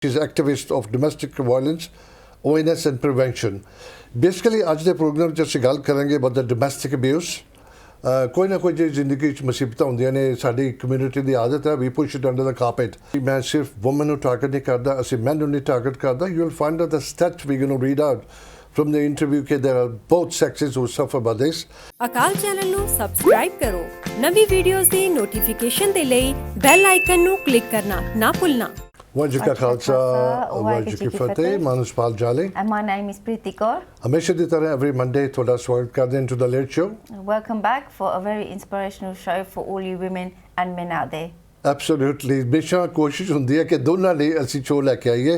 She's activist of domestic violence, awareness and prevention. Basically, आज दे programme च ਅਸੀਂ ਗੱਲ ਕਰਾਂਗੇ about the domestic abuse. ਕੋਈ ਨਾ ਕੋਈ ਜਿਹੜੀ ਜ਼ਿੰਦਗੀ 'ਚ ਮੁਸੀਬਤਾਂ ਹੁੰਦੀਆਂ ਨੇ ਸਾਡੀ ਕਮਿਊਨਿਟੀ ਦੀ ਆਦਤ ਹੈ we push it under the carpet. ਮੈਂ ਸਿਰਫ women ਨੂੰ ਟਾਰਗੇਟ ਨਹੀਂ ਕਰਦਾ ਅਸੀਂ men ਨੂੰ ਨਹੀਂ ਟਾਰਗੇਟ ਕਰਦਾ. You will find out the stats we're going to read out from the interview that there are both sexes who suffer by this. Akaal Channel ਨੂੰ ਸਬਸਕ੍ਰਾਈਬ ਕਰੋ ਨਵੀਂ ਵੀਡੀਓਜ਼ ਦੀ ਨੋਟੀਫਿਕੇਸ਼ਨ ਦੇ ਲਈ ਬੈਲ ਆਈਕਨ ਨੂੰ click ਕਰਨਾ ਨਾ ਭੁੱਲਣਾ. वाहिगुरू का खालसा वाहिगुरू की फतेह मानुसपाल जाले And my name is Preeti Kaur. हमेशा की तरह every Monday थोड़ा स्वागत करते हैं to the late show. Welcome back for a very inspirational show for all you women and men out there. Absolutely. बेशक कोशिश होती है कि दोनों ने ऐसी शो लेके आइए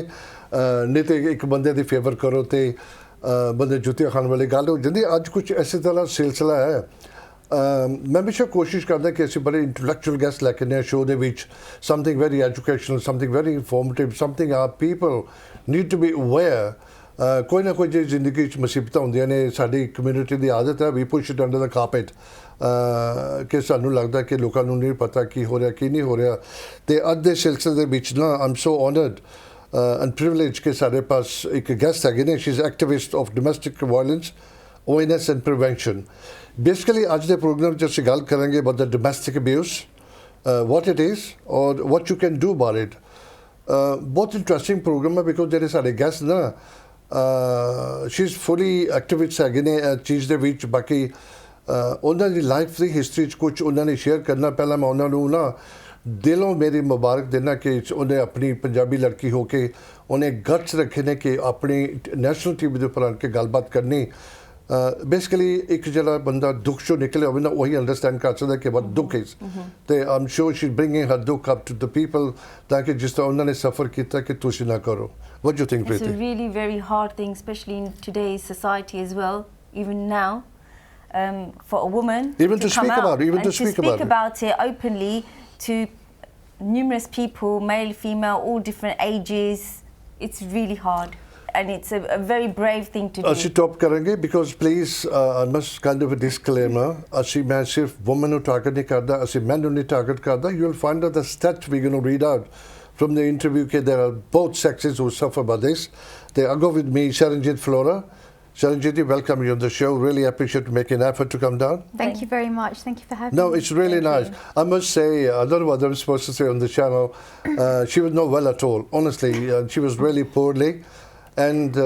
नहीं तो एक बंदे की फेवर करो तो बंदे जुतियां खाने वाली गल हो जाती. आज कुछ ऐसी तरह सिलसिला है मैं हमेशा कोशिश करता कि ਅਸੀਂ बड़े इंटलैक्चुअल गैस्ट लेके आने शो ਦੇ ਵਿੱਚ something very educational, something very informative, something our people need to be aware. ਕੋਈ ਨਾ ਕੋਈ ਜਿਹੜੀ ਜ਼ਿੰਦਗੀ 'ਚ ਮੁਸੀਬਤਾਂ ਹੁੰਦੀਆਂ ਨੇ ਸਾਡੀ ਕਮਿਊਨਿਟੀ ਦੀ ਆਦਤ ਹੈ we push it under the carpet. ਕਿ ਸਾਨੂੰ ਲੱਗਦਾ ਕਿ ਲੋਕਾਂ ਨੂੰ ਨਹੀਂ ਪਤਾ ਕੀ ਹੋ ਰਿਹਾ ਕੀ ਨਹੀਂ ਹੋ ਰਿਹਾ ਤੇ ਅੱਜ ਦੇ ਸਿਲਸਿਲੇ ਦੇ ਵਿੱਚ ਨਾ I'm so honored and privileged ਕਿ ਸਾਡੇ ਪਾਸ ਇੱਕ ਗੈਸਟ ਹੈਗੇ ਨੇ. she's activist of domestic violence, awareness and prevention. Basically, आज दे प्रोग्राम च ਅਸੀਂ ਗੱਲ ਕਰਾਂਗੇ about the domestic abuse, what it is or what you can do about it. बहुत interesting program है because ਜਿਹੜੇ ਸਾਡੇ guest ਨਾ she's fully activist ਹੈਗੇ ਨੇ ਚੀਜ਼ ਦੇ ਵਿੱਚ ਬਾਕੀ ਉਹਨਾਂ ਦੀ ਲਾਈਫ ਦੀ ਹਿਸਟਰੀ 'ਚ ਕੁਝ ਉਹਨਾਂ ਨੇ ਸ਼ੇਅਰ ਕਰਨਾ. ਪਹਿਲਾਂ ਮੈਂ ਉਹਨਾਂ ਨੂੰ ਨਾ ਦਿਲੋਂ ਮੇਰੀ ਮੁਬਾਰਕ ਦੇਣਾ ਕਿ ਉਹਨੇ ਆਪਣੀ ਪੰਜਾਬੀ ਲੜਕੀ ਹੋ ਕੇ ਉਹਨੇ ਗਟਸ ਰੱਖੇ ਨੇ ਕਿ ਆਪਣੀ ਨੈਸ਼ਨਲ ਟੀਵੀ ਦੇ ਉੱਪਰ ਆ ਕੇ ਗੱਲਬਾਤ ਕਰਨੀ. बेसिकली एक जरा बंदा दुख चो निकले होवे ना वही अंडरस्टैंड कर सकता कि what दुख is. ते I am sure she is bringing her दुख अप टू द पीपल ताकि जिस तरह उन्होंने सफर किया कि तुसी ना करो. What do you think, Preeti? It's a really very hard thing, especially in today's society as well, even now, for a woman even to speak about it, even to speak about it openly to numerous people, male, female, all different ages. It's really hard. And it's a very brave thing to do. ਅਸੀਂ top ਕਰਾਂਗੇ because please I must kind of a disclaimer. ਅਸੀਂ ਮੈਂ ਸਿਰਫ women ਨੂੰ target ਨਹੀਂ ਕਰਦਾ ਅਸੀਂ men ਨੂੰ ਨਹੀਂ ਟਾਰਗੇਟ ਕਰਦਾ. You will find out the stats we're going to read out from the interview that there are both sexes who suffer by this. They are go with me Sarnjit Flora. Sarnjit, welcome you on the show. Really appreciate you making an effort to come down. Thank you very much. Thank you for having me. No, it's really nice. I must say, I don't know what I'm supposed to say on the channel. She was not well at all, honestly. She was really poorly. And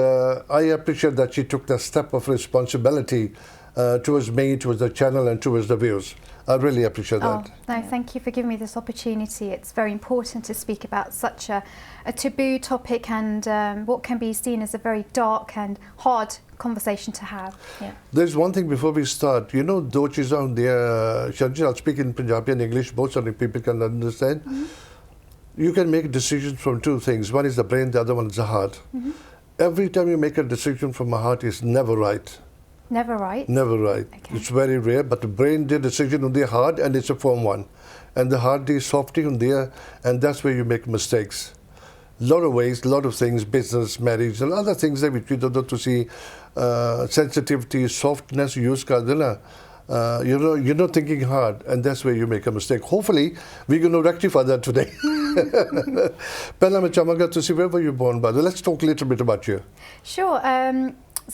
I appreciate that she took the step of responsibility towards me, towards the channel and towards the viewers. I really appreciate that. No, thank you for giving me this opportunity. It's very important to speak about such a taboo topic and what can be seen as a very dark and hard conversation to have. Yeah. There's one thing before we start. You know, though she's on there, Sarnjit, I'll speak in Punjabi and English, both so that people can understand. You can make decisions from two things. One is the brain, the other one is the heart. Every time you make a decision from the heart, it's never right. Never right? Never right. Okay. It's very rare, but the brain did a decision on the heart and it's a firm one. And the heart is softy on there and that's where you make mistakes. Lot of ways, lot of things, business, marriage and other things that we don't to see sensitivity, softness use kardena. You're not thinking hard and that's where you make a mistake. Hopefully, we're going to rectify that today. Pehla main chahunga tusi where were you born by? Let's talk a little bit about you. Sure.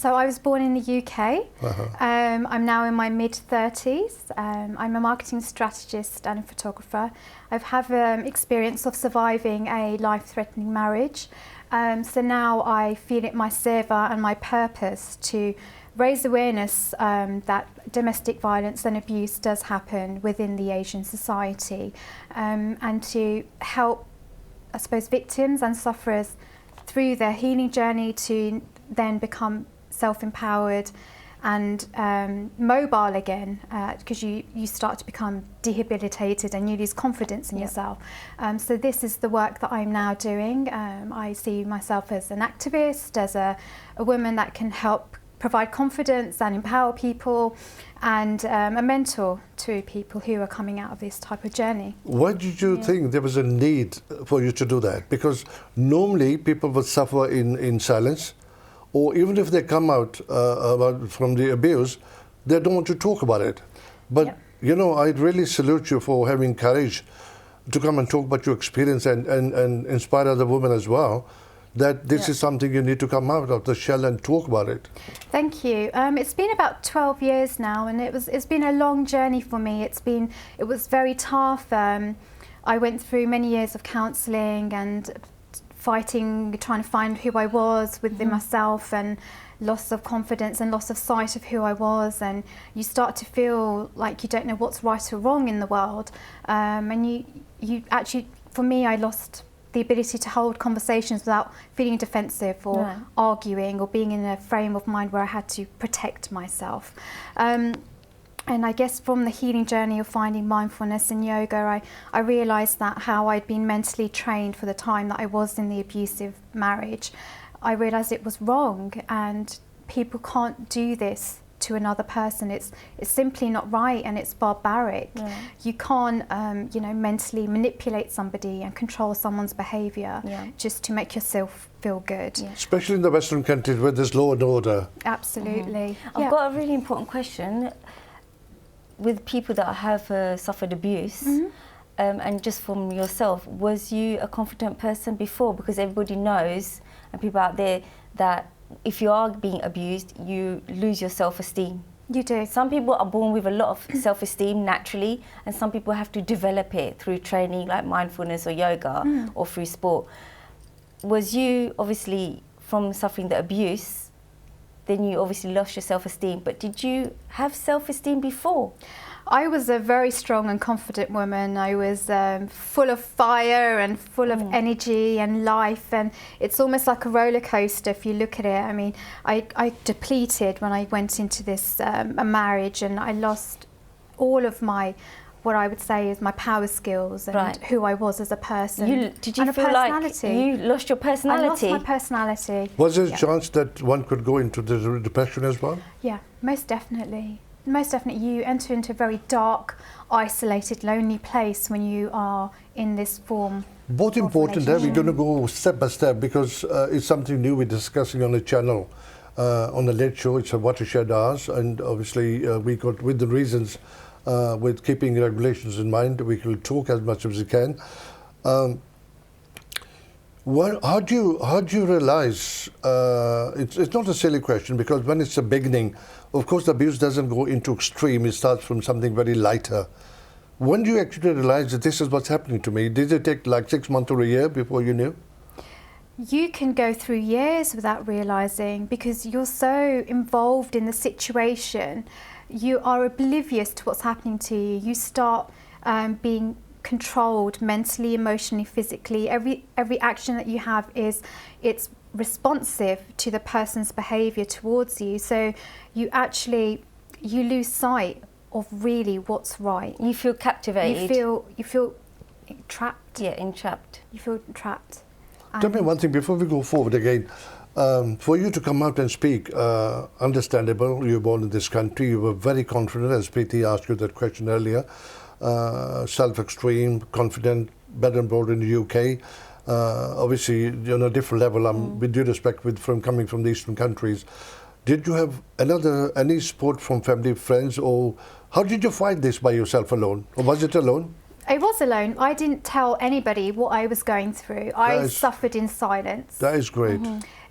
So I was born in the UK. I'm now in my mid-30s. I'm a marketing strategist and a photographer. I have experience of surviving a life-threatening marriage. So now I feel it my serve and my purpose to raise awareness that domestic violence and abuse does happen within the Asian society and to help, I suppose, victims and sufferers through their healing journey to then become self-empowered and mobile again because you start to become debilitated and you lose confidence in yourself. So this is the work that I'm now doing. I see myself as an activist, as a woman that can help provide confidence and empower people and a mentor to people who are coming out of this type of journey. Why did you think there was a need for you to do that? Because normally people would suffer in silence or even if they come out from the abuse, they don't want to talk about it. But, you know, I really salute you for having courage to come and talk about your experience and inspire other women as well, that this is something you need to come out of the shell and talk about it. Thank you. It's been about 12 years now, and it's been a long journey for me. It was very tough. I went through many years of counselling and fighting, trying to find who I was within myself, and loss of confidence and loss of sight of who I was, and you start to feel like you don't know what's right or wrong in the world, and you actually, for me, I lost the ability to hold conversations without feeling defensive or arguing or being in a frame of mind where I had to protect myself. And I guess from the healing journey of finding mindfulness and yoga, I realised that how I'd been mentally trained for the time that I was in the abusive marriage, I realised it was wrong, and people can't do this to another person. It's simply not right, and it's barbaric. You can't mentally manipulate somebody and control someone's behaviour just to make yourself feel good. Especially in the Western countries where there's law and order. Absolutely. I've got a really important question. With people that have suffered abuse, and just from yourself, was you a confident person before? Because everybody knows, and people out there, that if you are being abused, you lose your self-esteem. You do. Some people are born with a lot of self-esteem naturally, and some people have to develop it through training like mindfulness or yoga or through sport. Was you, obviously, from suffering the abuse, then you obviously lost your self-esteem, but did you have self-esteem before? I was a very strong and confident woman. I was full of fire and full of energy and life, and it's almost like a roller coaster if you look at it. I mean, I depleted when I went into this a marriage, and I lost all of my, what I would say is my power skills and who I was as a person. Did you feel like you lost your personality? I lost my personality. Was there a chance that one could go into the depression as well? Yeah, most definitely. Most definitely. You enter into a very dark, isolated, lonely place when you are in this form. Both important. We're going to go step by step, because it's something new we're discussing on the channel. On the Late Show, it's a watershed hours, and obviously we got, with the reasons, with keeping regulations in mind, we will talk as much as we can. How do you realise? It's not a silly question, because when it's a beginning, of course, the abuse doesn't go into extreme. It starts from something very lighter. When do you actually realise that this is what's happening to me? Did it take like 6 months or a year before you knew? You can go through years without realising, because you're so involved in the situation. You are oblivious to what's happening to you. You start being controlled mentally, emotionally, physically. Every action that you have it's responsive to the person's behaviour towards you. So you lose sight of really what's right. You feel captivated. You feel trapped. Yeah, entrapped. You feel trapped. Tell me one thing before we go forward again. For you to come out and speak, understandable, you were born in this country, you were very confident, as Preeti asked you that question earlier, self-extreme, confident, better and broad in the UK. Obviously, you're on a different level, with due respect, from coming from the Eastern countries. Did you have any support from family, friends, or how did you fight this by yourself alone? Or was it alone? I was alone. I didn't tell anybody what I was going through. I suffered in silence. That is great.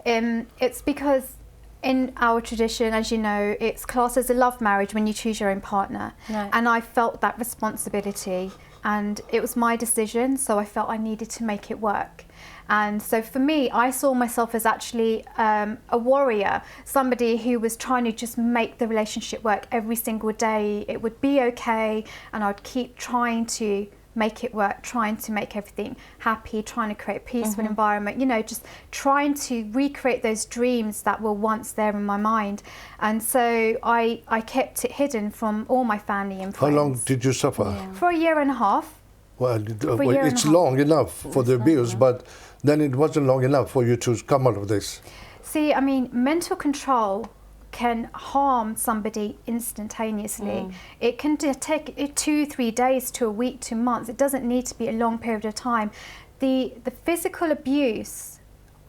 It's because in our tradition, as you know, it's classed as a love marriage when you choose your own partner. And I felt that responsibility, and it was my decision, so I felt I needed to make it work. And so for me, I saw myself as actually a warrior, somebody who was trying to just make the relationship work every single day. It would be okay, and I'd keep trying to make it work, trying to make everything happy, trying to create a peaceful environment, you know, just trying to recreate those dreams that were once there in my mind. And so I kept it hidden from all my family and friends. How long did you suffer? For a year and a half. Well, it's long enough for the abuse, but then it wasn't long enough for you to come out of this. See, I mean, mental control can harm somebody instantaneously. It can take 2-3 days to a week to months. It doesn't need to be a long period of time. The physical abuse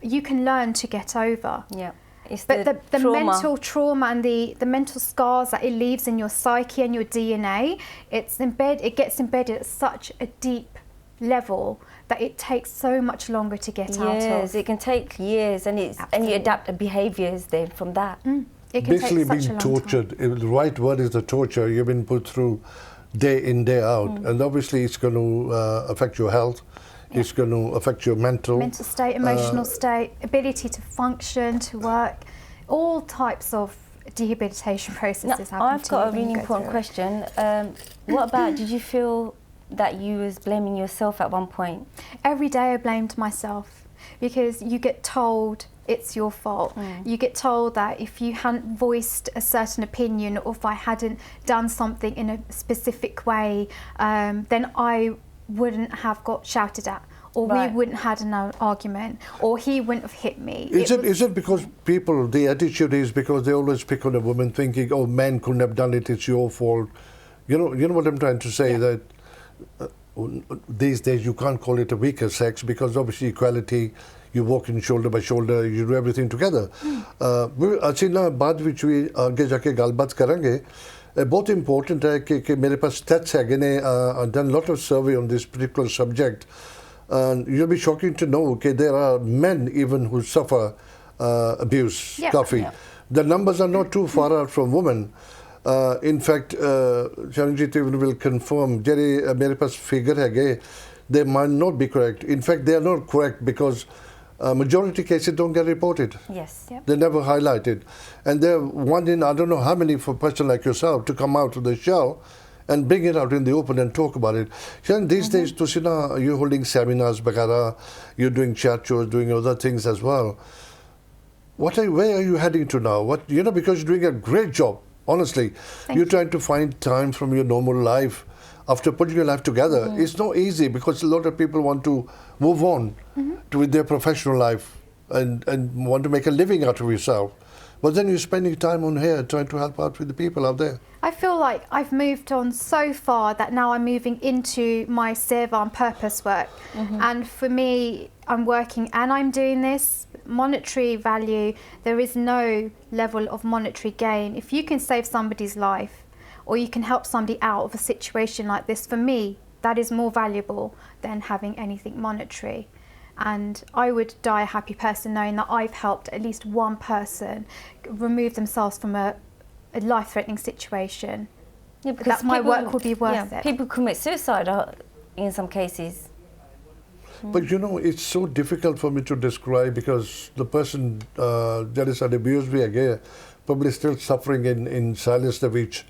you can learn to get over. Yeah. But the mental trauma and the mental scars that it leaves in your psyche and your DNA, it gets embedded at such a deep level that it takes so much longer to get out of. Yes, it can take years, and you adapt the behaviours then from that. It can Basically take such being a long tortured. time. The right word is the torture. You've been put through day in, day out. And obviously it's going to affect your health. It's going to affect your mental state, emotional state, ability to function, to work, all types of rehabilitation processes happen. I've got a really important question. What about, did you feel that you was blaming yourself at one point? Every day I blamed myself, because you get told it's your fault. You get told that if you hadn't voiced a certain opinion, or if I hadn't done something in a specific way, then I wouldn't have got shouted at, or we wouldn't have had an argument, or he wouldn't have hit me. Is it because people, the attitude is because they always pick on a woman thinking, oh, men couldn't have done it, it's your fault. You know what I'm trying to say, that these days you can't call it a weaker sex, because obviously equality, you walk in shoulder by shoulder, you do everything together. ਅਸੀਂ ਨਾ ਬਾਅਦ ਵਿੱਚ ਵੀ ਅੱਗੇ ਜਾ ਕੇ ਗੱਲਬਾਤ ਕਰਾਂਗੇ। ਬਹੁਤ important ਹੈ ਕਿ ਮੇਰੇ ਪਾਸ ਸਟੈਟਸ ਹੈਗੇ ਨੇ, done a lot of survey on this particular subject. You'll be shocking to know that there are men even who suffer abuse. Kafi. The numbers are not too far out from women. In fact, Sarnjit even will confirm, ਜਿਹੜੇ ਮੇਰੇ ਪਾਸ figure ਹੈਗੇ, they might not be correct. In fact, they are not correct because majority cases don't get reported. Yes. They're never highlighted. And they're one in, I don't know how many, for a person like yourself to come out of the show and bring it out in the open and talk about it. Sharon, these days, you're holding seminars, bagara, you're doing chat shows, doing other things as well. Where are you heading to now? Because you're doing a great job, honestly. You're trying to find time from your normal life after putting your life together. It's not easy, because a lot of people want to move on with their professional life and want to make a living out of yourself. But then you're spending time on here trying to help out with the people out there. I feel like I've moved on so far that now I'm moving into my seva and purpose work. And for me, I'm working and I'm doing this. Monetary value, there is no level of monetary gain. If you can save somebody's life, or you can help somebody out of a situation like this, for me, that is more valuable than having anything monetary. And I would die a happy person knowing that I've helped at least one person remove themselves from a life-threatening situation. Yeah, because that my work will be worth it. People commit suicide in some cases. But it's so difficult for me to describe, because the person that is abused again probably still suffering in silence, which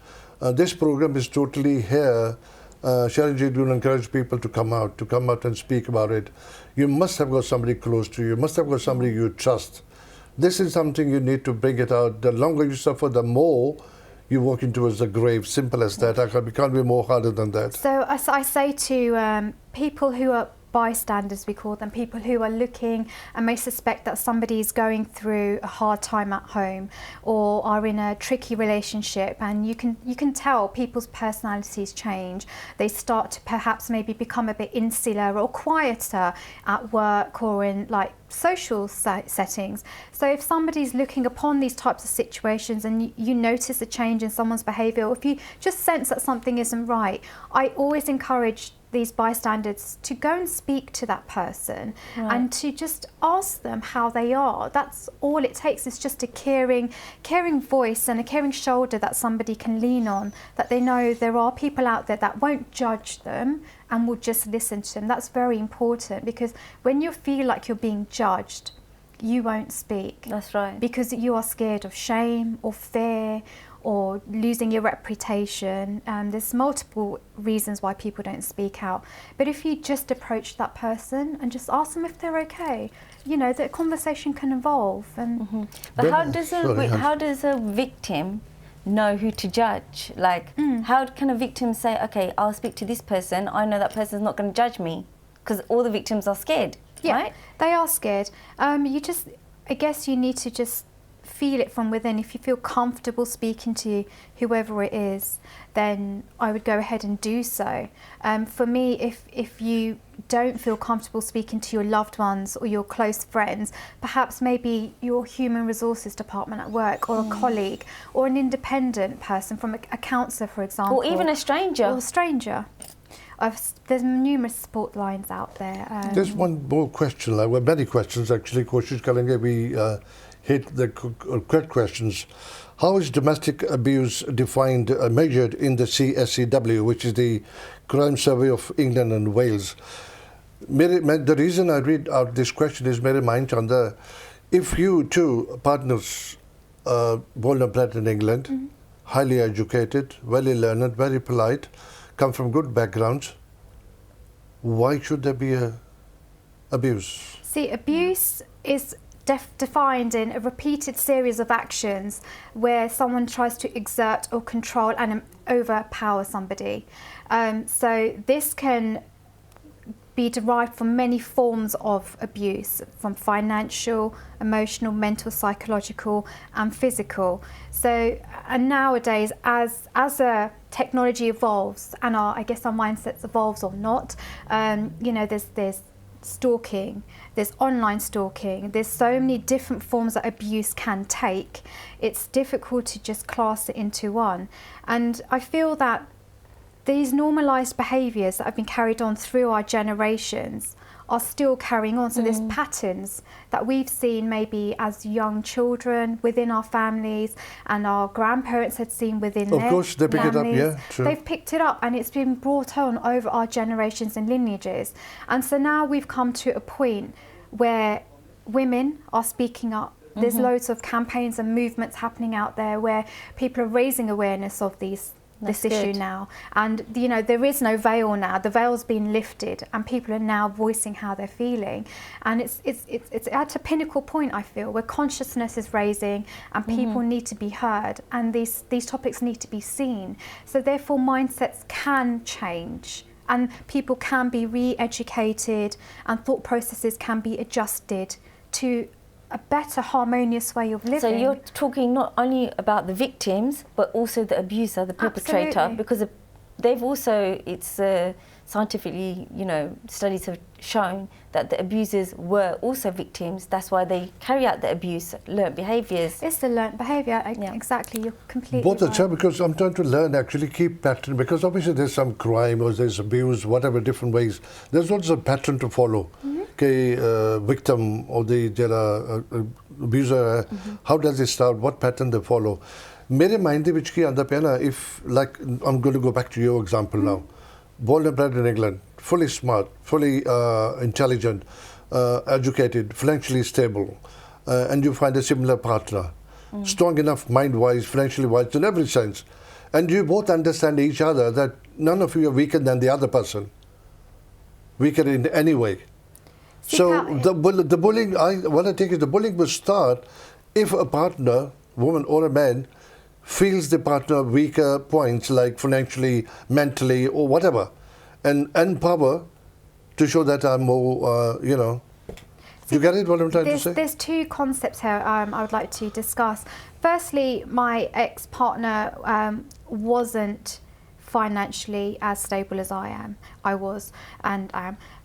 this program is totally here. Sarnjit will encourage people to come out and speak about it. You must have got somebody close to you. You must have got somebody you trust. This is something you need to bring it out. The longer you suffer, the more you walk towards the grave. Simple as that. It can't be more harder than that. So I say to people who are bystanders, we call them, people who are looking and may suspect that somebody is going through a hard time at home or are in a tricky relationship, and you can tell people's personalities change. They start to perhaps maybe become a bit insular or quieter at work or in social settings. So if somebody's looking upon these types of situations and you notice a change in someone's behaviour, or if you just sense that something isn't right, I always encourage these bystanders to go and speak to that person and to just ask them how they are. That's all it takes, is just a caring voice and a caring shoulder that somebody can lean on, that they know there are people out there that won't judge them and will just listen to them. That's very important, because when you feel like you're being judged, you won't speak. That's right. Because you are scared of shame or fear or losing your reputation. There's multiple reasons why people don't speak out. But if you just approach that person and just ask them if they're okay, the conversation can evolve. And But how does a victim know who to judge? How can a victim say, okay, I'll speak to this person, I know that person's not going to judge me? Because all the victims are scared, right? They are scared. I guess you need to just feel it from within. If you feel comfortable speaking to whoever it is, then I would go ahead and do so. For me, if you don't feel comfortable speaking to your loved ones or your close friends, perhaps maybe your human resources department at work, or a colleague, or an independent person from a counsellor, for example. Or even a stranger. Or a stranger. there's numerous support lines out there. There's one more question, like, well, many questions actually. Koshish karenge we hit the correct questions. How is domestic abuse defined, measured in the CSCW, which is the Crime Survey of England and Wales? The reason I read out this question is, mere mind chanda, if you two partners born and bred in England, highly educated, well learned, very polite, come from good backgrounds, why should there be abuse? See, abuse is defined in a repeated series of actions where someone tries to exert or control and overpower somebody. So this can be derived from many forms of abuse, from financial, emotional, mental, psychological and physical. So, and nowadays, as a technology evolves and I guess our mindsets evolves or not, you know, there's stalking, there's online stalking, there's so many different forms that abuse can take. It's difficult to just class it into one. And I feel that these normalised behaviours that have been carried on through our generations are still carrying on. So there's patterns that we've seen maybe as young children within our families, and our grandparents had seen within their families. Of course, they pick it up, yeah, true. They've picked it up and it's been brought on over our generations and lineages. And so now we've come to a point where women are speaking up. There's loads of campaigns and movements happening out there where people are raising awareness of this issue now, and you know, there is no veil now. The veil's been lifted and people are now voicing how they're feeling, and it's at a pinnacle point, I feel, where consciousness is raising and people need to be heard, and these topics need to be seen. So therefore mindsets can change and people can be re-educated and thought processes can be adjusted to a better harmonious way of living. So you're talking not only about the victims but also the abuser, the perpetrator. Absolutely. Because they've also, it's scientifically, you know, studies have shown that the abusers were also victims. That's why they carry out the abuse, learnt behaviours. It's the learnt behaviour, exactly, you're completely Both right. are, because I'm trying to learn, actually keep pattern, because obviously there's some crime or there's abuse, whatever, different ways. There's also a pattern to follow. Victim or the abuser, how does it start, what pattern they follow. Mere mind which ki anda pena, if, like, I'm going to go back to your example now. Born and bred in England, fully smart, fully intelligent, educated, financially stable, and you find a similar partner, strong enough mind-wise, financially wise, in every sense, and you both understand each other that none of you are weaker than the other person, weaker in any way. So the bullying, what I think is the bullying will start if a partner, woman or a man, feels the partner weaker points, like financially, mentally, or whatever, and power to show that I'm more, you know. Do you get it, what I'm trying to say? There's two concepts here I would like to discuss. Firstly, my ex-partner wasn't financially as stable as I was and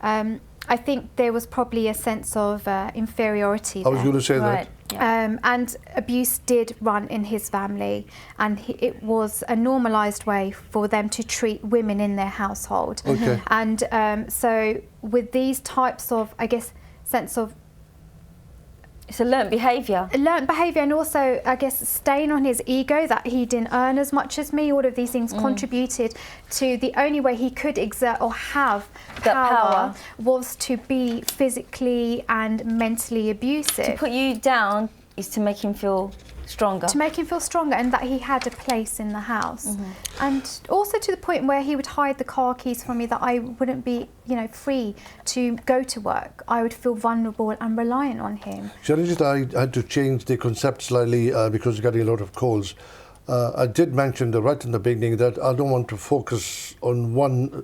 am. I think there was probably a sense of inferiority there. I was going to say that. And abuse did run in his family, and it was a normalised way for them to treat women in their household. Okay. And so with these types of, I guess, sense of It's a learnt behaviour. Learnt behaviour, and also, I guess, staying on his ego that he didn't earn as much as me. All of these things contributed to the only way he could exert or have That power power was to be physically and mentally abusive. To put you down is to make him feel stronger. To make him feel stronger, and that he had a place in the house. And also to the point where he would hide the car keys from me, that I wouldn't be, you know, free to go to work. I would feel vulnerable and reliant on him. Sarnjit, I had to change the concept slightly because you're getting a lot of calls. I did mention right in the beginning that I don't want to focus on one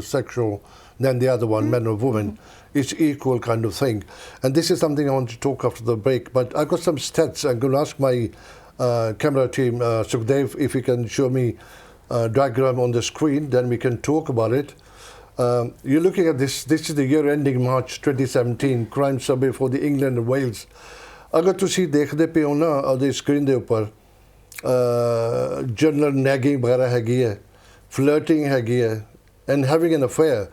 sexual than the other one, man or woman. It's equal kind of thing. And this is something I want to talk after the break. But I've got some stats. I'm going to ask my camera team, Sukhdev, if he can show me a diagram on the screen, then we can talk about it. You're looking at this. This is the year ending March 2017, crime survey for the England and Wales. अगर तुसी देखते पे हो ना ਉਹਦੀ screen ਦੇ ਉੱਪਰ ਜਨਰल nagging वगैरह हैगी है, फ्लर्टिंग हैगी है, and having an affair.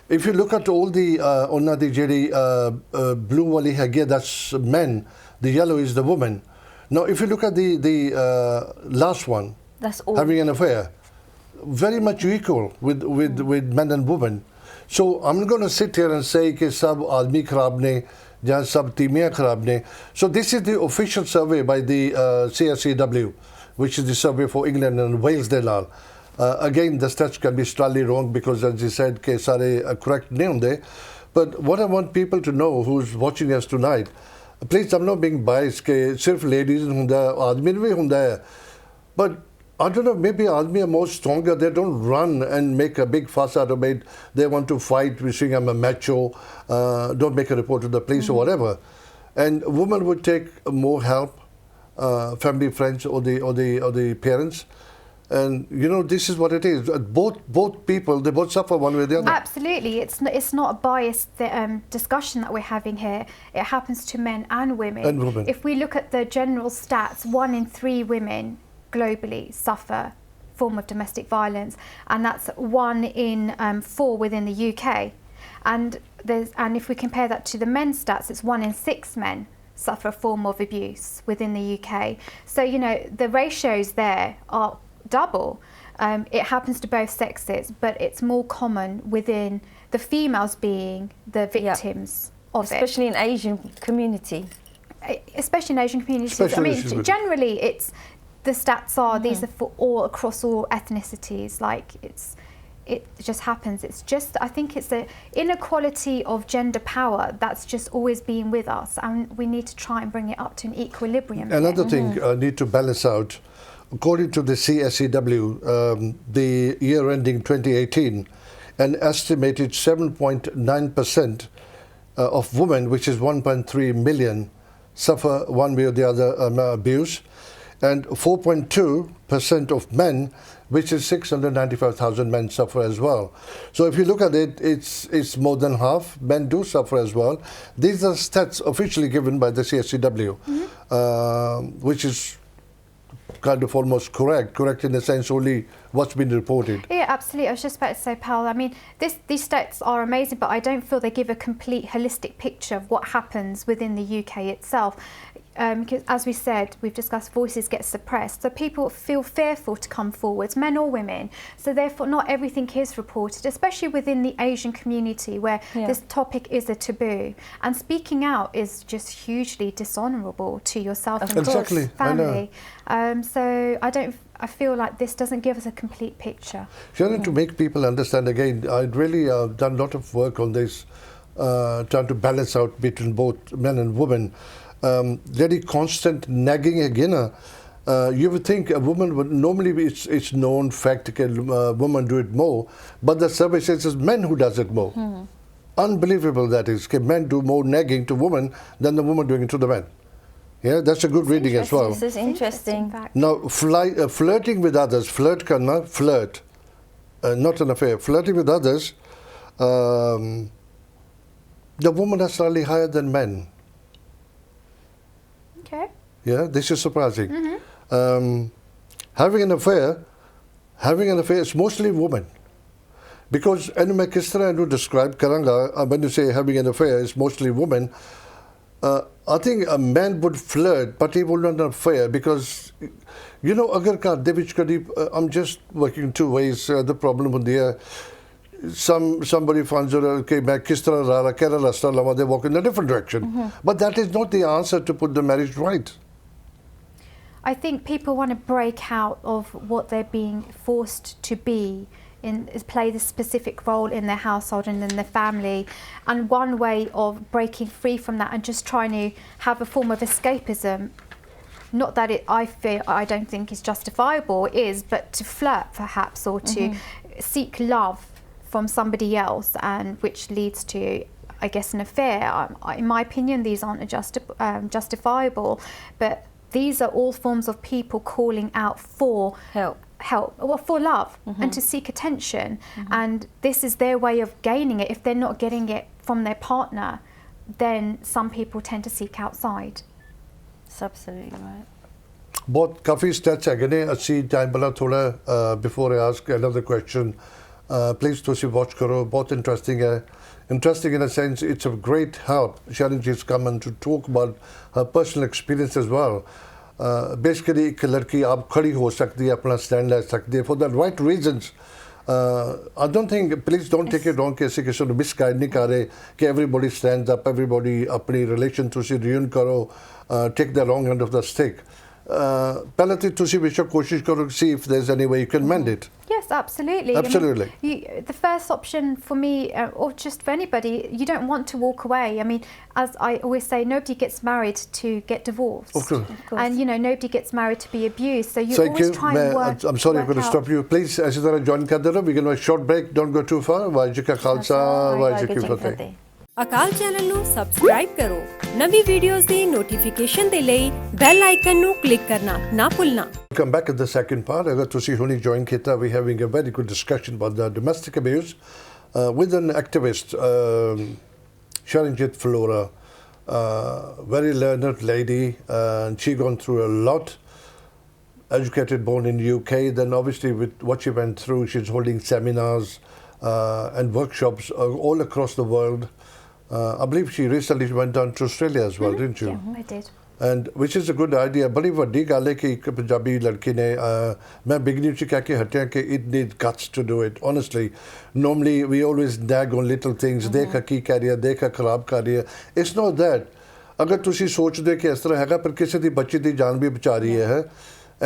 If you look at all the ਉਹਨਾਂ ਦੀ ਜਿਹੜੀ blue ਵਾਲੀ ਹੈਗੀ ਹੈ, that's men, the yellow is the woman. Now if you look at the last one, That's all. having an affair, very much equal with men and women. So I'm not going to sit here and say कि सब आदमी खराब ने या सब तीमियां खराब ने. So this is the official survey by the CSCW, which is the survey for England and Wales ਦੇ ਨਾਲ. Again, the stats can be slightly wrong because, as you said, कि सारे correct नहीं होंगे. But what I want people to know who's watching us tonight, please, I'm not being biased कि सिर्फ ladies होंदा है, आदमी भी होंदा है. But I don't know, maybe Admi are more stronger. They don't run and make a big fuss out of it. They want to fight, wishing I'm a macho, don't make a report to the police or whatever. And women would take more help, family, friends, or the parents. And you know, this is what it is. Both people, they both suffer one way or the other. Absolutely, it's not a biased discussion that we're having here. It happens to men and women. And women. If we look at the general stats, 1 in 3 women globally suffer form of domestic violence, and that's 1 in 4 within the UK. And if we compare that to the men's stats, it's 1 in 6 men suffer a form of abuse within the UK. So you know the ratios there are double. It happens to both sexes, but it's more common within the females being the victims of it. Especially in Asian community. Especially in Asian communities. Especially I mean, generally it's the stats are these are for all across all ethnicities. Like it just happens. It's just, I think it's the inequality of gender power that's just always been with us, and we need to try and bring it up to an equilibrium. Another thing need to balance out. According to the CSCW, the year ending 2018, an estimated 7.9% of women, which is 1.3 million, suffer one way or the other abuse, and 4.2% of men, which is 695,000 men, suffer as well. So if you look at it, it's more than half. Men do suffer as well. These are stats officially given by the CSCW, which is kind of almost correct in the sense only what's been reported. Yeah, absolutely. I was just about to say, Pal, I mean, these stats are amazing, but I don't feel they give a complete holistic picture of what happens within the UK itself. Because as we said, we've discussed, voices get suppressed, so people feel fearful to come forwards, men or women, so therefore not everything is reported, especially within the Asian community where this topic is a taboo, and speaking out is just hugely dishonourable to yourself and Exactly. family. So I feel like this doesn't give us a complete picture. To make people understand, again, I'd really done a lot of work on this, trying to balance out between both men and women. Very constant nagging again. You would think a woman would normally be, it's known fact that women do it more, but the survey says it's men who does it more. Unbelievable that is. Men do more nagging to women than the woman doing it to the men. Yeah, that's a good reading as well. This is interesting. Now, flirting with others, flirt, not an affair, flirting with others, the women are slightly higher than men. Okay. Yeah, this is surprising. Having an affair is mostly women. Because मैं किस तरह describe karanga, when you say having an affair is mostly women, I think a man would flirt, but he would not have an affair because, you know, agar ghar de vich kadi, I'm just working two ways. The problem would be somebody finds out, okay, main kis tarah ra raha, kehra rasta lava, they walk in a different direction. But that is not the answer to put the marriage right. I think people want to break out of what they're being forced to be, play this specific role in their household and in their family, and one way of breaking free from that and just trying to have a form of escapism, not that I don't think is justifiable, but to flirt perhaps, or to seek love from somebody else, and which leads to, I guess, an affair. In my opinion, these aren't justifiable, but these are all forms of people calling out for help, or for love, and to seek attention. And this is their way of gaining it. If they're not getting it from their partner, then some people tend to seek outside. That's absolutely right. बहुत काफ़ी states है ने अच्छी time वाला थोड़ा before I ask another question, please तुसी watch करो, बहुत इंटरेस्टिंग है. Interesting in a sense, it's a great help. Sharonjit's come and to talk about her personal experience as well. Basically, एक लड़की आप खड़ी हो सकती है, अपना स्टैंड ले सकती है for the right reasons. I don't think, please don't take it wrong, किसी किसी को misguide नहीं कर रहे कि everybody stands up, everybody अपनी relation तुसी ruin करो, take the wrong end of the stick. पहले तो तुसी बेशक कोशिश करो, see if there's any way you can mend it. Yes, absolutely. Absolutely. I mean, the first option for me, or just for anybody, you don't want to walk away. I mean, as I always say, nobody gets married to get divorced. Of course. And, you know, nobody gets married to be abused. So you Thank always you. try and work. I'm sorry, I'm going to stop you. Please, as you join Kadara, we're going to have a short break. Don't go too far. Waheguru Ka Khalsa, Waheguru Ki Fateh. Akal channel ਨੂੰ subscribe ਕਰੋ ਨਵੀਂ videos ਦੀ notification ਦੇ ਲਈ bell icon ਨੂੰ click ਕਰਨਾ ਨਾ ਭੁੱਲਣਾ Come back at the second part. Agar tusi huni join kita, we're having a very good discussion about the domestic abuse with an activist, Sarnjit Flora, very learned lady, and she gone through a lot. Educated, born in UK, then obviously with what she went through, she's holding seminars and workshops all across the world. I believe she recently went down to Australia as well, didn't you? Yeah, I did. And which is a good idea. बड़ी वड्डी गल है कि एक पंजाबी लड़की ने मैं beginning से कह के हटिया कि it needs guts to do it. Honestly, normally we always nag on little things. देखा की कर रही है, देखा खराब कर रही है. It's not that. अगर तुसी सोचदे कि इस तरह हैगा पर किसी दी बच्ची दी जान भी बचा रही है,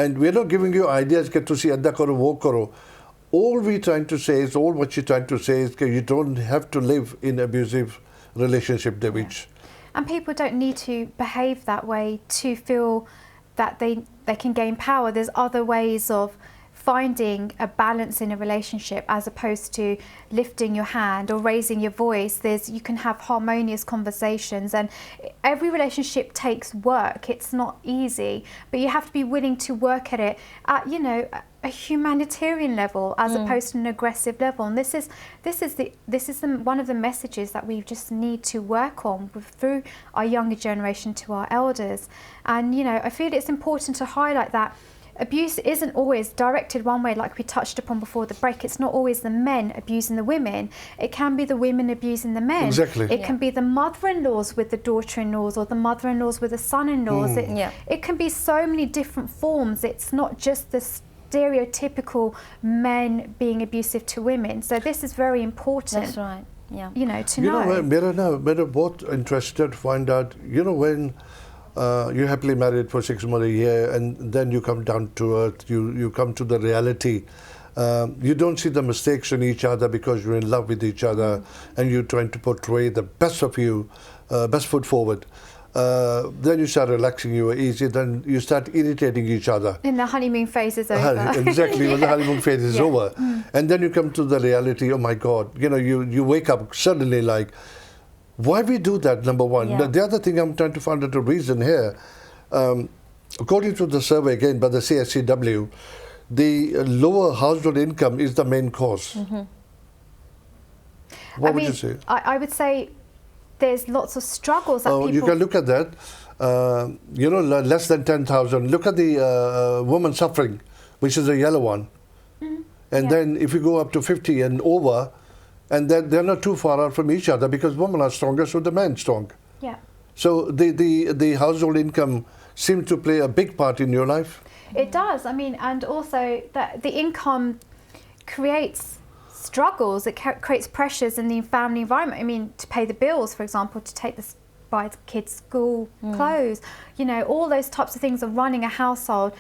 and we're not giving you ideas कि तुसी ऐदा करो वो करो. All we're trying to say is, all what you're trying to say is that you don't have to live in abusive relationship de vich. And people don't need to behave that way to feel that they can gain power. There's other ways of finding a balance in a relationship as opposed to lifting your hand or raising your voice. You can have harmonious conversations, and every relationship takes work. It's not easy, but you have to be willing to work at it at, you know, a humanitarian level as opposed to an aggressive level. And this is one of the messages that we just need to work on through our younger generation to our elders. And, you know, I feel it's important to highlight that abuse isn't always directed one way, like we touched upon before the break. It's not always the men abusing the women. It can be the women abusing the men. Exactly. It can be the mother-in-laws with the daughter-in-laws, or the mother-in-laws with the son-in-laws. It can be so many different forms. It's not just the stereotypical men being abusive to women. So this is very important. That's right. Yeah. You know, to you know. We're both interested to find out, you know, when you're happily married for 6 months a year, and then you come down to earth, you come to the reality. You don't see the mistakes in each other because you're in love with each other and you're trying to portray the best of you, best foot forward. Then you start relaxing, you are easy, then you start irritating each other. And the honeymoon phase is over. Exactly, when the honeymoon phase is over. And then you come to the reality, oh my God, you know, you wake up suddenly like, why we do that, number one. Yeah. The other thing I'm trying to find out a reason here, according to the survey again by the CSCW, the lower household income is the main cause. What would you say? I would say there's lots of struggles that people... You can look at that, you know, less than 10,000. Look at the woman suffering, which is the yellow one. And then if you go up to 50 and over, and then they're not too far out from each other because women are stronger, so the man's strong. Yeah. So the household income seems to play a big part in your life? It does. I mean, and also that the income creates struggles. It creates pressures in the family environment. I mean, to pay the bills, for example, to buy the kids' school clothes, you know, all those types of things of running a household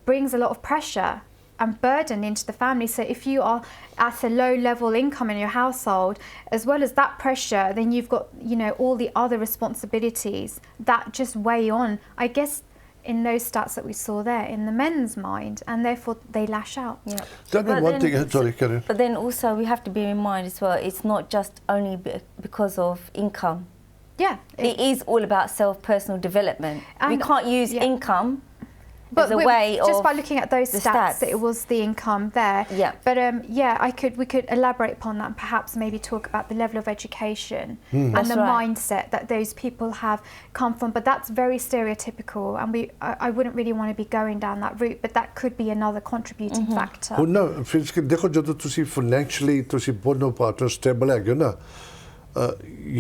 brings a lot of pressure and burden into the family. So if you are at a low level income in your household, as well as that pressure, then you've got, you know, all the other responsibilities that just weigh on, I guess, in those stats that we saw there, in the men's mind, and therefore they lash out. Yeah. Tell me one thing, sorry, Karen. But then also we have to bear in mind as well, it's not just only because of income. Yeah. It is all about personal development. And we can't use income as a way just of by looking at those the stats, it was the income there. Yeah. But we could elaborate upon that and perhaps maybe talk about the level of education and That's the right. mindset that those people have come from. But that's very stereotypical, and I wouldn't really want to be going down that route. But that could be another contributing factor. ਹੁਣ ਨਾ ਫਿਰ ਦੇਖੋ ਜਦੋਂ ਤੁਸੀਂ financially ਤੁਸੀਂ ਦੋਨੋਂ partner stable ਹੈਗੇ ਨਾ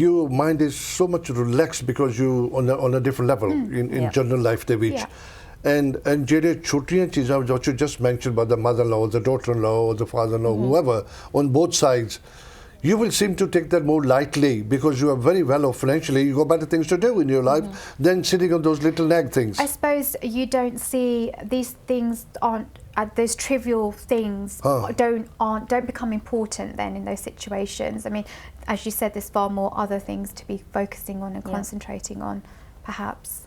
your mind is so much relaxed because you on a different level in general life ਦੇ ਵਿੱਚ and ਜਿਹੜੇ ਛੋਟੀਆਂ ਚੀਜ਼ਾਂ which you just mentioned about the mother-in-law, the daughter-in-law, or the father-in-law, whoever on both sides, you will seem to take that more lightly because you are very well off financially. You got better things to do in your life than sitting on those little nag things. I suppose you don't see these things aren't those trivial things don't become important then in those situations. I mean, as you said, there's far more other things to be focusing on and concentrating on, perhaps.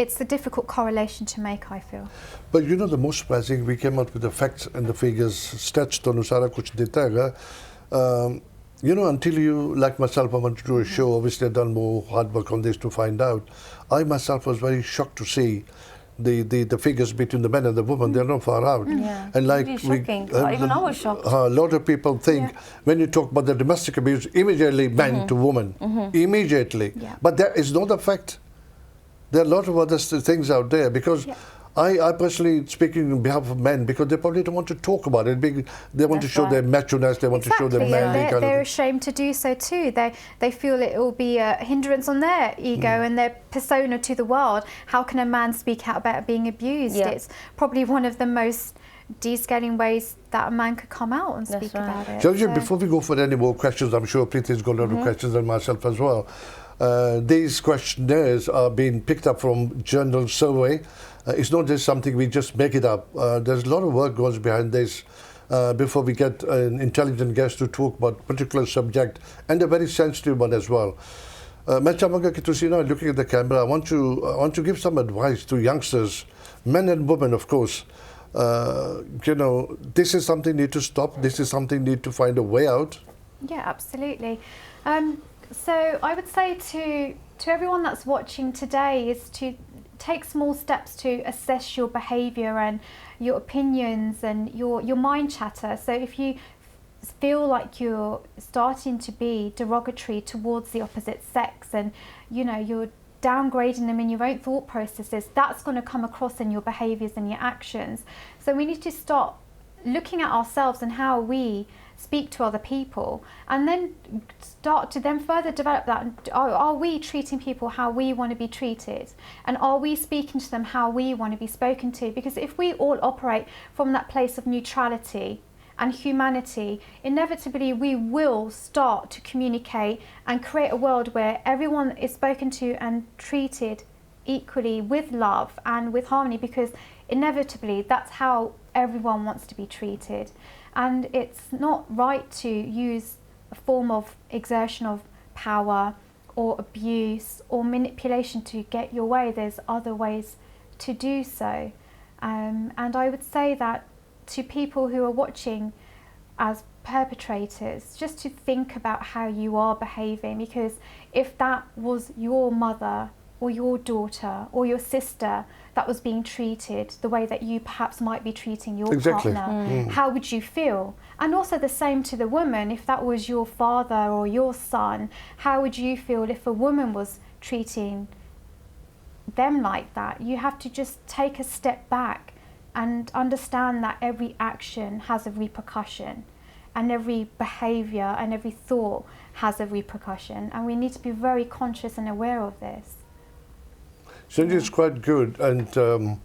It's a difficult correlation to make, I feel. But you know, the most surprising, we came out with the facts and the figures, stats to anusara kuch deta hai. You know, until you, like myself, I wanted to do a show, obviously I've done more hard work on this to find out. I myself was very shocked to see the figures between the men and the women. They're not far out. Yeah. And like really shocking. Even I was shocked. A lot of people think when you talk about the domestic abuse, immediately men to women. Immediately. Yeah. But that is not a fact. There are a lot of other things out there because I personally, speaking on behalf of men, because they probably don't want to talk about it. They want to show their macho-ness, they want to show their manly kind of they're thing. ashamed to do so too. They feel it will be a hindrance on their ego and their persona to the world. How can a man speak out about being abused? Yeah. It's probably one of the most de-scaling ways that a man could come out and speak about it. Sarnjit, before we go for any more questions, I'm sure Preeti's got a lot of questions and myself as well. These questionnaires are being picked up from General Survey. It's not just something we just make it up. There's a lot of work goes behind this before we get an intelligent guest to talk about a particular subject and a very sensitive one as well. मैं चाहूँगा कि तुसी ना looking at the camera, I want to give some advice to youngsters, men and women, of course. You know, this is something need to stop. This is something need to find a way out. Yeah, absolutely. So I would say to everyone that's watching today is to take small steps to assess your behaviour and your opinions and your mind chatter. So if you feel like you're starting to be derogatory towards the opposite sex and you're downgrading them in your own thought processes, that's going to come across in your behaviours and your actions. So we need to start looking at ourselves and how we speak to other people, and then start to then further develop that. Are we treating people how we want to be treated, and are we speaking to them how we want to be spoken to? Because if we all operate from that place of neutrality and humanity, inevitably we will start to communicate and create a world where everyone is spoken to and treated equally with love and with harmony, because inevitably that's how everyone wants to be treated. And it's not right to use a form of exertion of power or abuse or manipulation to get your way. There's other ways to do so. And I would say that to people who are watching as perpetrators, just to think about how you are behaving, because if that was your mother or your daughter or your sister that was being treated the way that you perhaps might be treating your partner, how would you feel? And also the same to the woman. If that was your father or your son, how would you feel if a woman was treating them like that? You have to just take a step back and understand that every action has a repercussion, and every behaviour and every thought has a repercussion, and we need to be very conscious and aware of this. Sarnjit, it's quite good. And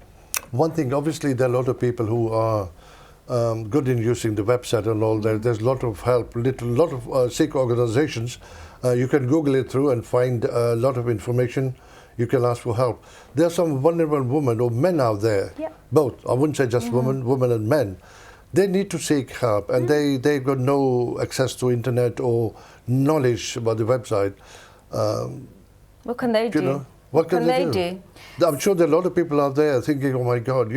one thing, obviously, there are a lot of people who are good in using the website and all that. There's a lot of help, a lot of Sikh organizations. You can Google it through and find a lot of information. You can ask for help. There are some vulnerable women or men out there, both. I wouldn't say just women and men. They need to seek help, and they've got no access to internet or knowledge about the website. What can they do? You know, what can they do? I'm sure there are a lot of people out there thinking, oh my God,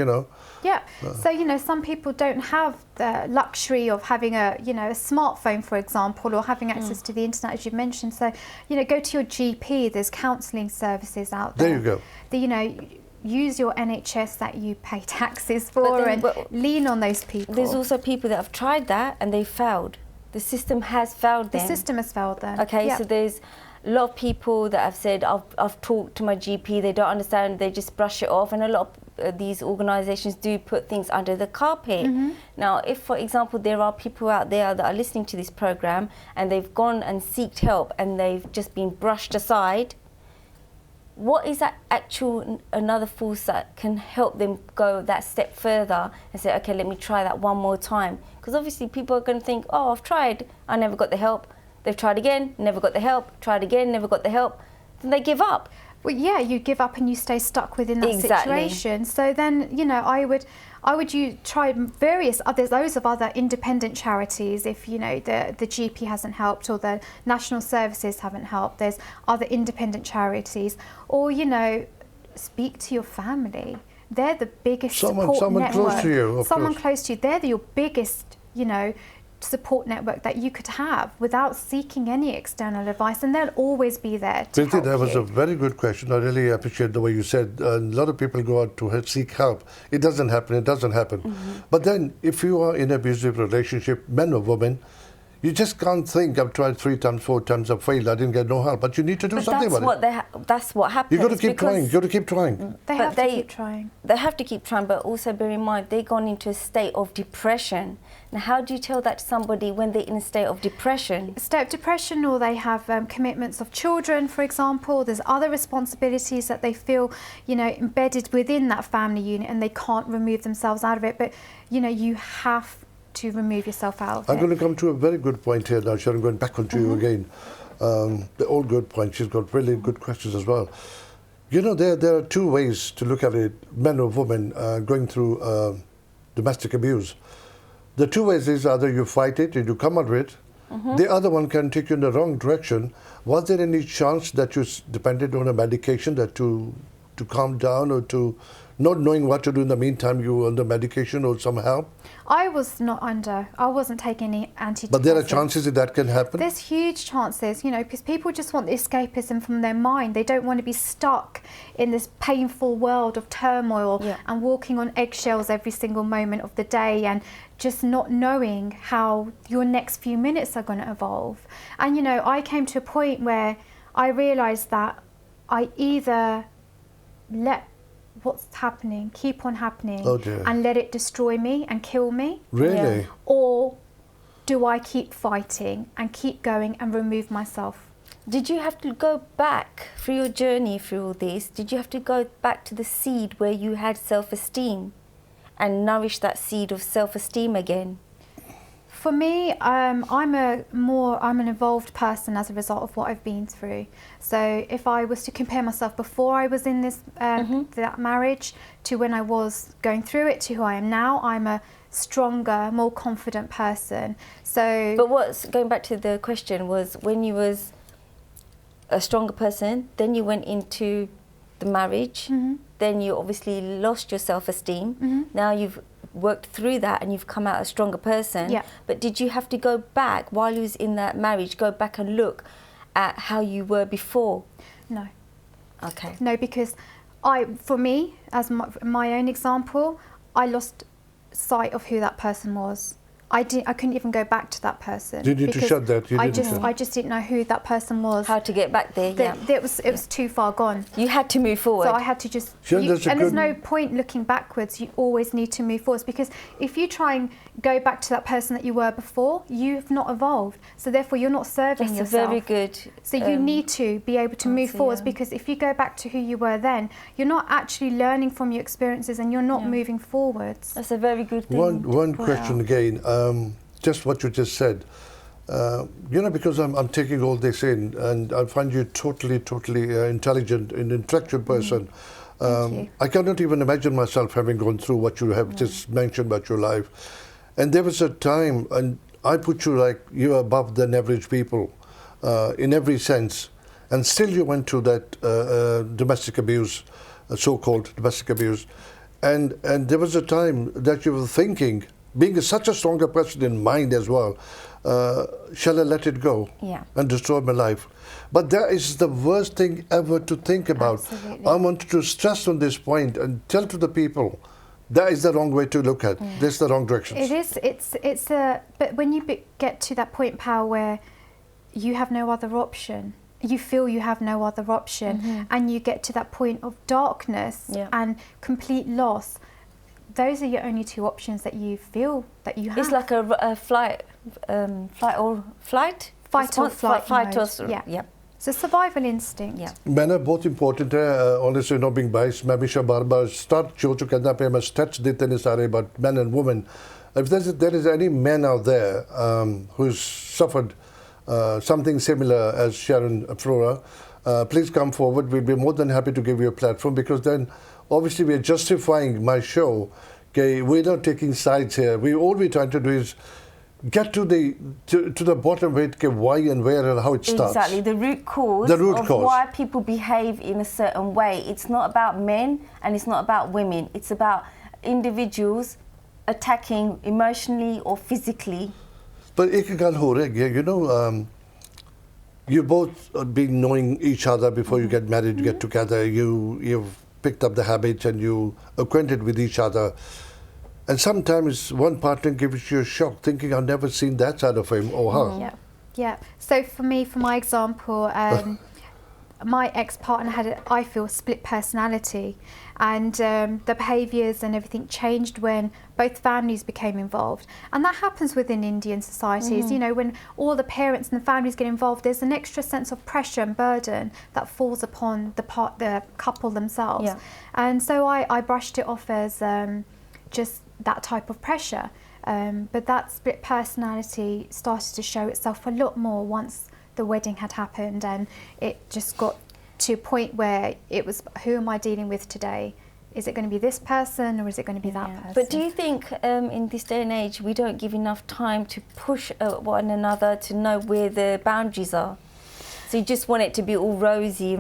Yeah, so some people don't have the luxury of having a smartphone, for example, or having access to the internet, as you mentioned. So go to your GP. There's counselling services out there. There you go. use your NHS that you pay taxes for But then- and but lean on those people. There's also people that have tried that and they failed. The system has failed them. The system has failed them. Okay, Yeah. so there's a lot of people that have said, I've talked to my GP, they don't understand, they just brush it off, and a lot of these organisations do put things under the carpet. Now, if, for example, there are people out there that are listening to this programme and they've gone and sought help and they've just been brushed aside, what is that actual another force that can help them go that step further and say, okay, let me try that one more time? Because obviously people are going to think, oh, I've tried, I never got the help. They've tried again, never got the help, tried again, never got the help. Then they give up. Well, yeah, you give up and you stay stuck within that Exactly. situation. So then, you know, I would you try various others, loads of other independent charities if, you know, the GP hasn't helped or the national services haven't helped. There's other independent charities. Or, you know, speak to your family. They're the biggest support someone network. close to you, of Someone course. close to you. They're your biggest, you know, support network that you could have without seeking any external advice, and they'll always be there to Preeti, help that was you. a very good question. I really appreciate the way you said. A lot of people go out to seek help. It doesn't happen. It doesn't happen. But then, if you are in an abusive relationship, men or women, you just can't think, I've tried 3 times, 4 times, I've failed, I didn't get no help. But you need to do But something that's about it. what that's what happens. You've got to keep because trying. You've got to keep trying. They but have to keep trying. They have to keep trying, but also bear in mind they've gone into a state of depression. Now, how do you tell that to somebody when they're in a state of depression? State of depression, or they have commitments of children, for example. There's other responsibilities that they feel, you know, embedded within that family unit, and they can't remove themselves out of it. But, you know, you have to remove yourself out of I'm it. going to come to a very good point here now, Sharon, going back onto you again. They're all good points. She's got really good questions as well. You know, there are 2 ways to look at it, men or women going through domestic abuse. The 2 ways is either you fight it and you come out of it. The other one can take you in the wrong direction. Was there any chance that you depended on a medication that to calm down, or to not knowing what to do in the meantime, you were under medication or some help? I wasn't taking any antidepressants. But there are chances that can happen? There's huge chances, you know, because people just want escapism from their mind. They don't want to be stuck in this painful world of turmoil and walking on eggshells every single moment of the day and just not knowing how your next few minutes are going to evolve. And, you know, I came to a point where I realised that I either let what's happening keep on happening and let it destroy me and kill me. Really? Yeah. Or do I keep fighting and keep going and remove myself? Did you have to go back through your journey through all this? Did you have to go back to the seed where you had self-esteem and nourish that seed of self-esteem again? For me, I'm an evolved person as a result of what I've been through. So if I was to compare myself before I was in this that marriage to when I was going through it to who I am now, I'm a stronger, more confident person. So, But what's going back to the question was, when you was a stronger person, then you went into the marriage, then you obviously lost your self-esteem. Now you've worked through that and you've come out a stronger person. Yeah. But did you have to go back while you was in that marriage, go back and look at how you were before? no. Okay. No, because for me, as my own example, I lost sight of who that person was. I couldn't even go back to that person. You need to because shut that. You I didn't just shut. I just didn't know who that person was. How to get back there, It was too far gone. You had to move forward. So I had to just, Sure, that's a and there's good- no point looking backwards. You always need to move forwards, because if you try and go back to that person that you were before, you've not evolved. So therefore, you're not serving That's yourself. a very good... So you need to be able to move answer, forwards, yeah. because if you go back to who you were then, you're not actually learning from your experiences and you're not moving forwards. That's a very good thing. One to point question out. again, just what you just said. You know, because I'm taking all this in, and I find you totally intelligent and intellectual person. Thank you. I cannot even imagine myself having gone through what you have just mentioned about your life. And there was a time, and I put you like you're above than average people in every sense, and still you went through that domestic abuse, so-called domestic abuse. And there was a time that you were thinking being such a stronger person in mind as well, shall I let it go and destroy my life? But that is the worst thing ever to think about. Absolutely. I want to stress on this point and tell to the people that is the wrong way to look at. This is the wrong direction. It is. It's a. But when you get to that point, Pal, where you have no other option, you feel you have no other option, and you get to that point of darkness and complete loss. Those are your only two options that you feel that you have. It's like a fight or flight. Fight or flight. Fight or yeah. It's a survival instinct. Yeah. मैंने बहुत important है, honestly not being biased, मैं हमेशा बार-बार start show जो कहना पे मैं stats देते नहीं सारे, but men and women. If there is any man out there who's suffered something similar as Sharon Flora, please come forward. We'll be more than happy to give you a platform, because then obviously we're justifying my show. Okay, we're not taking sides here. All we're trying to do is get to the bottom of it, okay, why and where and how it starts. Exactly, the root cause of why people behave in a certain way. It's not about men and it's not about women. It's about individuals attacking emotionally or physically. But ek gal ho rahi hai, you know, you both been knowing each other before you get married, you get together, you've picked up the habits and you acquainted with each other. And sometimes one partner gives you a shock, thinking, I've never seen that side of him or her. Yeah. So for my example, my ex-partner had, I feel, split personality, and the behaviours and everything changed when both families became involved. And that happens within Indian societies. You know, when all the parents and the families get involved, there's an extra sense of pressure and burden that falls upon the couple themselves. And so I brushed it off as just that type of pressure. But that split personality started to show itself a lot more once the wedding had happened, and it just got to a point where it was, who am I dealing with today? Is it going to be this person or is it going to be that person? But do you think in this day and age we don't give enough time to push one another to know where the boundaries are? So you just want it to be all rosy,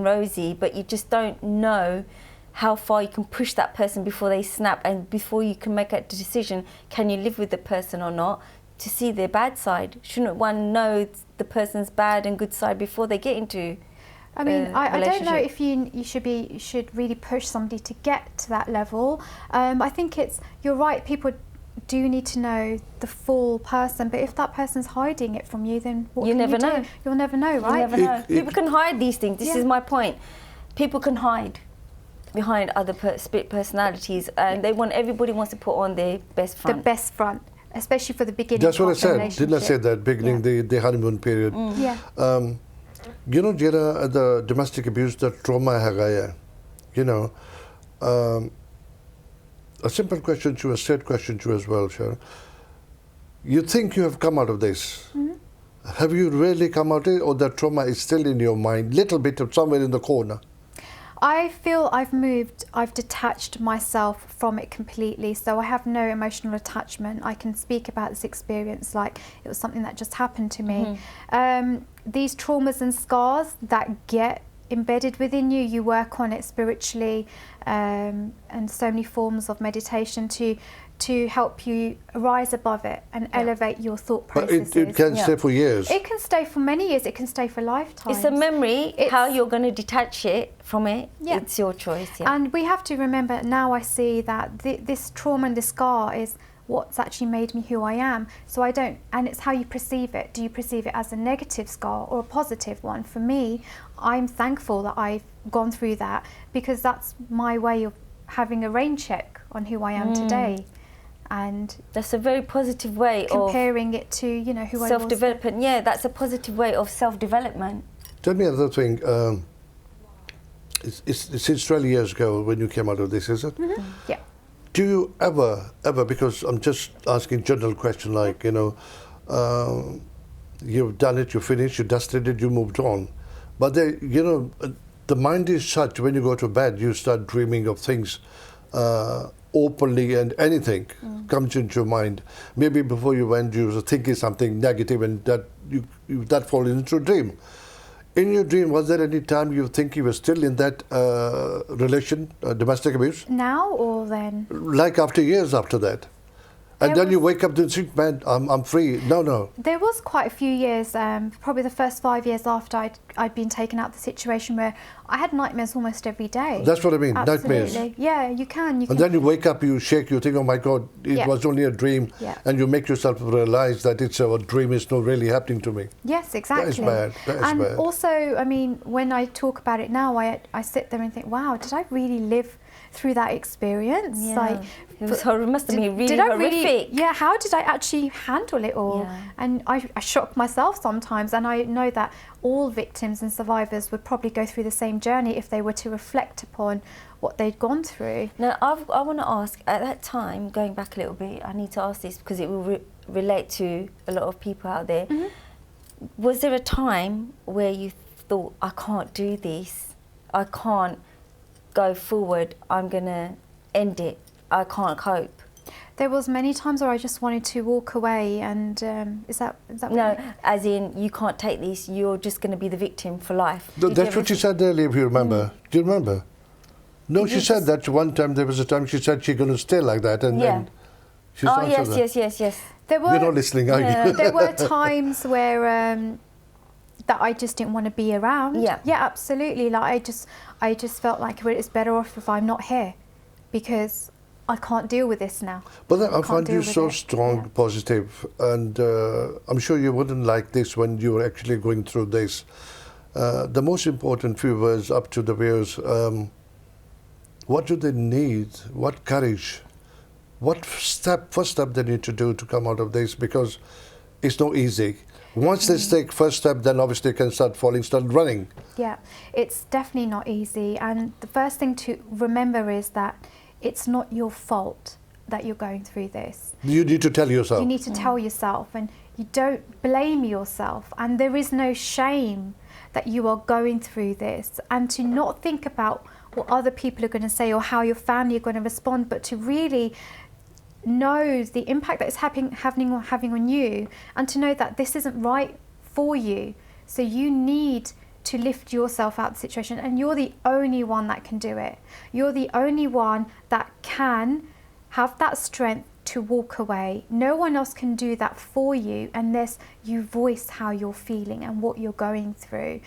but you just don't know how far you can push that person before they snap, and before you can make a decision, can you live with the person or not, to see their bad side? Shouldn't one know the person's bad and good side before they get into I mean, I don't know if you should really push somebody to get to that level. I think you're right, people do need to know the full person, but if that person's hiding it from you, then what can you do? You'll never know, right? You never know. People can hide these things. This is my point. People can hide behind other split personalities, and everybody wants to put on their best front. The best front, especially for the beginning. That's what I said. Didn't I say that? Beginning the honeymoon period. You know, Jera, the domestic abuse, the trauma hai, you know, a simple question to you, a straight question to you as well, Sharon. You think you have come out of this? Have you really come out of it, or that trauma is still in your mind, little bit of somewhere in the corner? I feel I've detached myself from it completely, so I have no emotional attachment. I can speak about this experience like it was something that just happened to me. These traumas and scars that get embedded within you, you work on it spiritually, and so many forms of meditation to help you rise above it and elevate your thought processes. But it can stay for years. It can stay for many years. It can stay for lifetimes. It's a memory. How you're going to detach it from it, it's your choice. And we have to remember, now I see that this trauma and this scar is what's actually made me who I am. So and it's how you perceive it. Do you perceive it as a negative scar or a positive one? For me, I'm thankful that I've gone through that, because that's my way of having a rain check on who I am today. And that's a very positive way comparing it to, you know, who I was. Self-development. Yeah, that's a positive way of self-development. Tell me another thing. It's 12 years ago when you came out of this, is it? Yeah. Do you ever, because I'm just asking general question, like, you know, you've done it, you finished, you dusted it, you moved on. But you know, the mind is such, when you go to bed, you start dreaming of things openly, and anything comes into your mind. Maybe before you went, you were thinking something negative, and that falls into a dream. In your dream, was there any time you think you were still in that relation, domestic abuse? Now or then? Like after years after that. And then you wake up and think, man, I'm free. No. There was quite a few years, probably the first 5 years after I'd been taken out of the situation, where I had nightmares almost every day. That's what I mean, Absolutely. nightmares. Yeah, you can. And then you wake up, you shake, you think, oh my God, it was only a dream. Yeah. And you make yourself realize that it's a dream, is not really happening to me. Yes, exactly. That is bad. That is and bad. also, I mean, when I talk about it now, I sit there and think, wow, did I really live through that experience? Yeah. Like, It must have been really did I horrific. yeah, how did I actually handle it all? Yeah. And I shock myself sometimes, and I know that all victims and survivors would probably go through the same journey if they were to reflect upon what they'd gone through. Now, I want to ask, at that time, going back a little bit, I need to ask this because it will relate to a lot of people out there. Mm-hmm. Was there a time where you thought, I can't do this, I can't go forward, I'm going to end it, I can't cope? There was many times where I just wanted to walk away, and is that what No, you mean? as in, you can't take this, you're just going to be the victim for life. That's what she said earlier, if you remember. Do you remember? No, she said that one time, there was a time she said she's going to stay like that. And then she's Oh, answered that. yes. There were, You're not listening, are you? there were times where that I just didn't want to be around. Yeah. Yeah, absolutely. Like I just felt like, well, it's better off if I'm not here, because I can't deal with this now. But I can't find deal you with so it. strong, Yeah. positive, and I'm sure you wouldn't like this when you were actually going through this. The most important few words up to the viewers, what do they need? What courage? What first step they need to do to come out of this? Because it's not easy. Once they take first step, then obviously they can start running. Yeah, it's definitely not easy. And the first thing to remember is that it's not your fault that you're going through this. You need to tell yourself. You need to tell yourself, and you don't blame yourself. And there is no shame that you are going through this. And to not think about what other people are going to say or how your family are going to respond, but to really know the impact that it's having on you, and to know that this isn't right for you. So you need to lift yourself out of the situation, and you're the only one that can do it. You're the only one that can have that strength to walk away. No one else can do that for you unless you voice how you're feeling and what you're going through.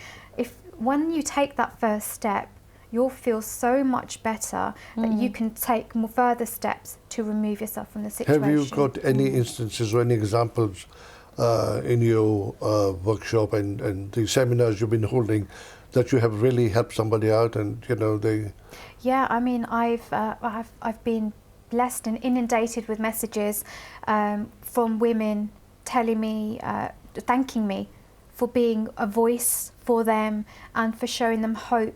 When you take that first step, you'll feel so much better that you can take more further steps to remove yourself from the situation. Have you got any instances or any examples in your workshop and the seminars you've been holding that you have really helped somebody out, and they? Yeah, I mean, I've been blessed and inundated with messages from women telling me, thanking me for being a voice for them and for showing them hope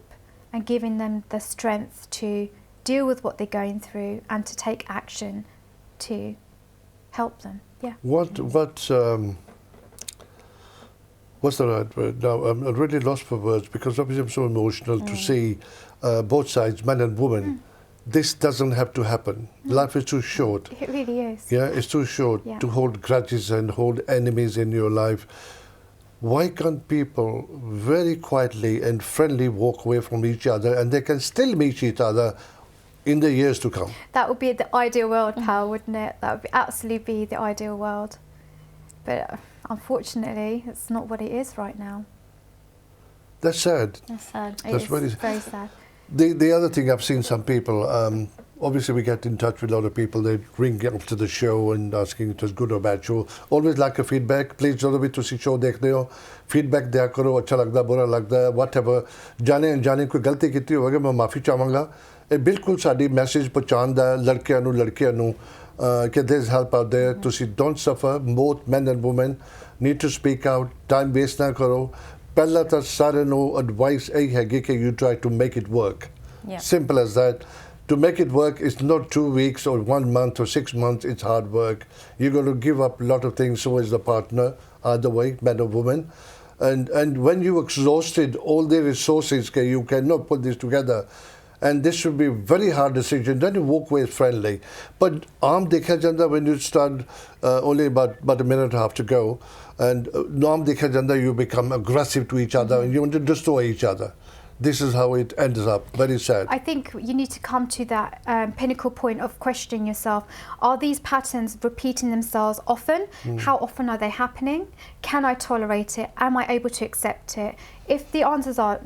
and giving them the strength to deal with what they're going through and to take action to help them. Yeah. What's the right word? Now, I'm really lost for words, because obviously I'm so emotional to see both sides, men and women. This doesn't have to happen. Life is too short. It really is. Yeah, it's too short Yeah. to hold grudges and hold enemies in your life. Why can't people very quietly and friendly walk away from each other, and they can still meet each other in the years to come? That would be the ideal world, pal, wouldn't it? That would absolutely be the ideal world. But unfortunately, it's not what it is right now. That's sad. That's sad. That's It is very sad. The other thing, I've seen some people, obviously we get in touch with a lot of people, they ring after the show and asking if it was good or bad show. Always like a feedback. Please, ਜਦੋਂ ਵੀ ਤੁਸੀਂ show ਦੇਖਦੇ ਹੋ, feedback ਦਿਆ ਕਰੋ, ਅੱਛਾ ਲੱਗਦਾ, ਬੁਰਾ ਲੱਗਦਾ, whatever. ਜਾਣੇ ਅਣਜਾਣੇ ਕੋਈ ਗਲਤੀ ਕੀਤੀ ਹੋਵੇਗੀ, ਮੈਂ ਮਾਫੀ ਚਾਹਾਂਗਾ। ਇਹ ਬਿਲਕੁਲ ਸਾਡੀ ਮੈਸੇਜ ਪਹੁੰਚਾਉਂਦਾ ਲੜਕਿਆਂ ਨੂੰ, ਲੜਕੀਆਂ ਨੂੰ, ਕਿ there's help out there. ਤੁਸੀਂ don't suffer. Both men and women need to speak out. Time waste ਨਾ ਕਰੋ। ਪਹਿਲਾਂ ਤਾਂ ਸਾਰਿਆਂ ਨੂੰ advice ਇਹ ਹੈਗੀ ਕਿ you try to make it work. Yeah. Simple as that. To make it work, it's not 2 weeks or 1 month or 6 months, it's hard work. You're going to give up a lot of things, so is the partner, either way, man or woman. And when you exhausted all the resources, okay, you cannot put this together. And this should be a very hard decision. Then you walk away friendly. But aam dekha janda, when you start only about a minute and a half to go, and aam dekha janda, you become aggressive to each other and you want to destroy each other. this is how it ends up. Very sad. I think you need to come to that pinnacle point of questioning yourself. Are these patterns repeating themselves often? How often are they happening? Can I tolerate it? Am I able to accept it? If the answers are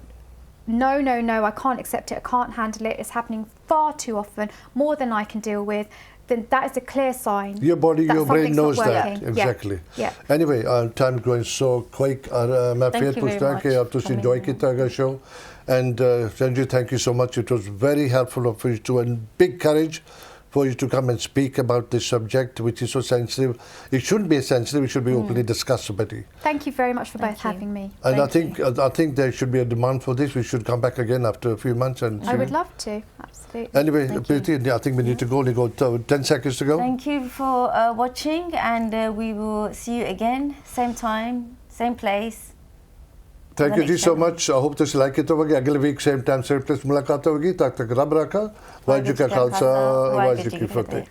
no, no, no, I can't accept it, I can't handle it, it's happening far too often, more than I can deal with, then that is a clear sign. Your body, that your brain something's not knows that. working. Exactly. Yeah. Anyway, time is going so quick. मैं Thank फिर you पूछता very हूँ कि much आप तुसी for enjoy coming किया होगा show. And Sarnjit, thank you so much. It was very helpful of you to, and big courage for you to come and speak about this subject, which is so sensitive. It shouldn't be sensitive. It should be openly discussed about it. Thank you very much for Thank both you. having me. And Thank I think there should be a demand for this. We should come back again after a few months and I see. would love to, absolutely. Anyway, Thank you. Preeti, I think we need to go. Only go 10 seconds to go. Thank you for watching, and we will see you again, same time, same place. Thank you next ji so time. much. I hope तुसी like it होगा. अगले week same time same place मुलाकात होगी. तब तक रब रखा. वाहिगुरू जी का खालसा, वाहिगुरू जी की फतेह.